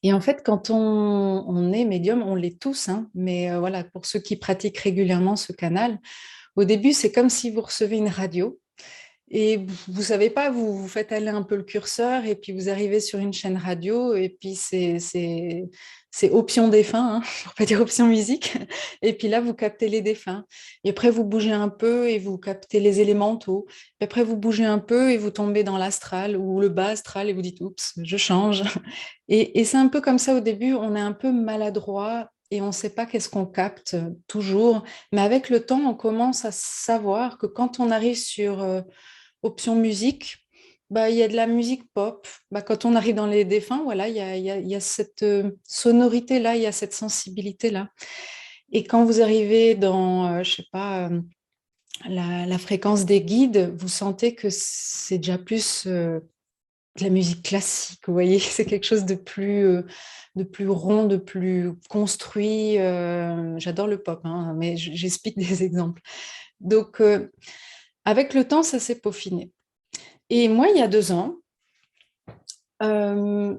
Et en fait, quand on est médium, on l'est tous, hein, mais voilà, pour ceux qui pratiquent régulièrement ce canal, au début, c'est comme si vous recevez une radio. Et vous savez pas, vous faites aller un peu le curseur et puis vous arrivez sur une chaîne radio et puis c'est option défunt, hein, pour pas dire option musique. Et puis là, vous captez les défunts. Et après, vous bougez un peu et vous captez les élémentaux. Et après, vous bougez un peu et vous tombez dans l'astral ou le bas astral et vous dites, oups, je change. Et c'est un peu comme ça au début, on est un peu maladroit et on ne sait pas qu'est-ce qu'on capte toujours. Mais avec le temps, on commence à savoir que quand on arrive sur option musique, bah, il y a de la musique pop. Bah, quand on arrive dans les défunts, voilà, il y a cette sonorité-là, il y a cette sensibilité-là. Et quand vous arrivez dans, je sais pas, la fréquence des guides, vous sentez que c'est déjà plus de la musique classique, vous voyez, c'est quelque chose de plus rond, de plus construit. J'adore le pop, hein, mais j'explique des exemples. Donc, avec le temps, ça s'est peaufiné. Et moi, il y a 2 ans, euh,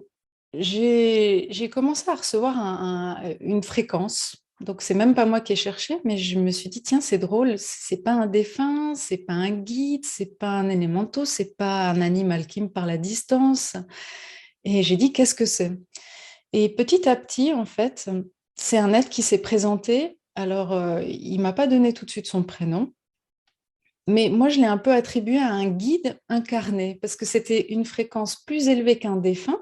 j'ai commencé à recevoir une fréquence. Donc, c'est même pas moi qui ai cherché, mais je me suis dit, tiens, c'est drôle, c'est pas un défunt, c'est pas un guide, c'est pas un élémental, c'est pas un animal qui me parle à distance. Et j'ai dit, qu'est-ce que c'est? Et petit à petit, en fait, c'est un être qui s'est présenté. Alors, il m'a pas donné tout de suite son prénom, mais moi, je l'ai un peu attribué à un guide incarné, parce que c'était une fréquence plus élevée qu'un défunt.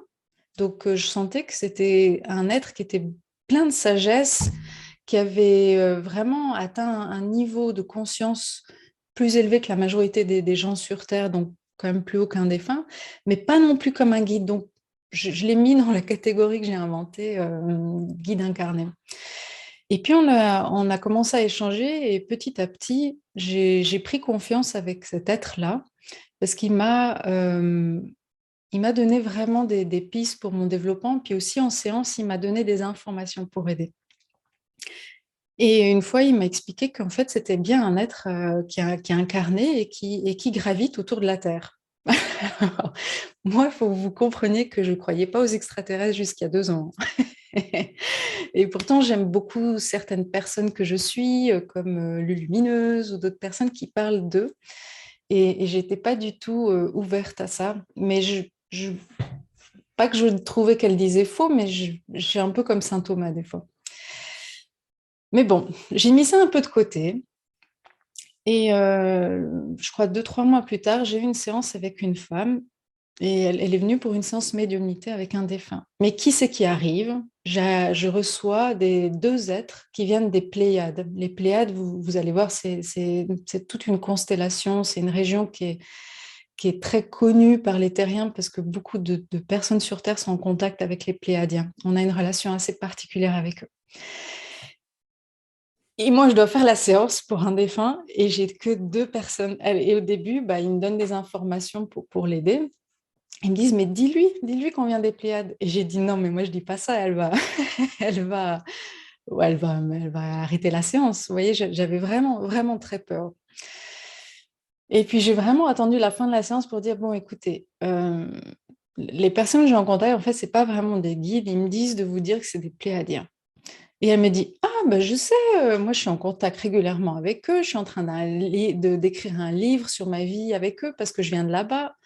Donc, je sentais que c'était un être qui était plein de sagesse, qui avait vraiment atteint un niveau de conscience plus élevé que la majorité des gens sur Terre, donc quand même plus haut qu'un défunt, mais pas non plus comme un guide. Donc, je l'ai mis dans la catégorie que j'ai inventée, guide incarné. Et puis, on a commencé à échanger et petit à petit, j'ai pris confiance avec cet être-là parce il m'a donné vraiment des pistes pour mon développement. Puis aussi en séance, il m'a donné des informations pour aider. Et une fois, il m'a expliqué qu'en fait, c'était bien un être qui est incarné et qui gravite autour de la Terre. Moi, il faut que vous compreniez que je ne croyais pas aux extraterrestres jusqu'à 2 ans. Et pourtant, j'aime beaucoup certaines personnes que je suis, comme Lulumineuse ou d'autres personnes qui parlent d'eux. Et j'étais pas du tout ouverte à ça. Mais pas que je trouvais qu'elle disait faux, mais j'ai un peu comme Saint Thomas des fois. Mais bon, j'ai mis ça un peu de côté. Et je crois 2, 3 mois plus tard, j'ai eu une séance avec une femme et elle est venue pour une séance médiumnité avec un défunt. Mais qui c'est qui arrive? Je reçois 2 êtres qui viennent des Pléiades. Les Pléiades, vous allez voir, c'est toute une constellation, c'est une région qui est très connue par les terriens parce que beaucoup de personnes sur Terre sont en contact avec les Pléiadiens. On a une relation assez particulière avec eux. Et moi, je dois faire la séance pour un défunt et j'ai que 2 personnes. Et au début, bah, ils me donnent des informations pour l'aider. Ils me disent, mais dis-lui qu'on vient des Pléiades. Et j'ai dit, non, mais moi, je dis pas ça. Elle va, ouais, elle va arrêter la séance. Vous voyez, j'avais vraiment, vraiment très peur. Et puis, j'ai vraiment attendu la fin de la séance pour dire, bon, écoutez, les personnes que j'ai en contact, en fait, c'est pas vraiment des guides. Ils me disent de vous dire que c'est des Pléiadiens. Et elle me dit, ah, ben je sais, moi je suis en contact régulièrement avec eux, je suis en train d'écrire un livre sur ma vie avec eux parce que je viens de là-bas.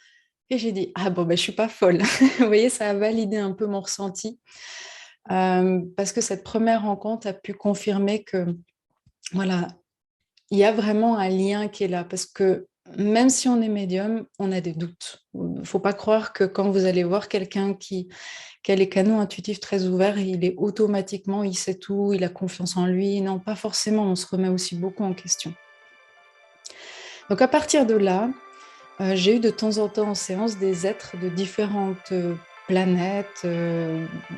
Et j'ai dit, ah bon, ben je suis pas folle. Vous voyez, ça a validé un peu mon ressenti parce que cette première rencontre a pu confirmer que, voilà, il y a vraiment un lien qui est là parce que même si on est médium, on a des doutes. Il ne faut pas croire que quand vous allez voir quelqu'un qui a les canaux intuitifs très ouverts, il est automatiquement, il sait tout, il a confiance en lui. Non, pas forcément, on se remet aussi beaucoup en question. Donc à partir de là, j'ai eu de temps en temps en séance des êtres de différentes planètes,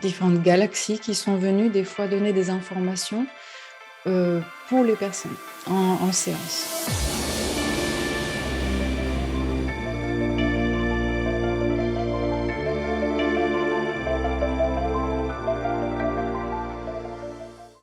différentes galaxies qui sont venus des fois donner des informations pour les personnes en séance.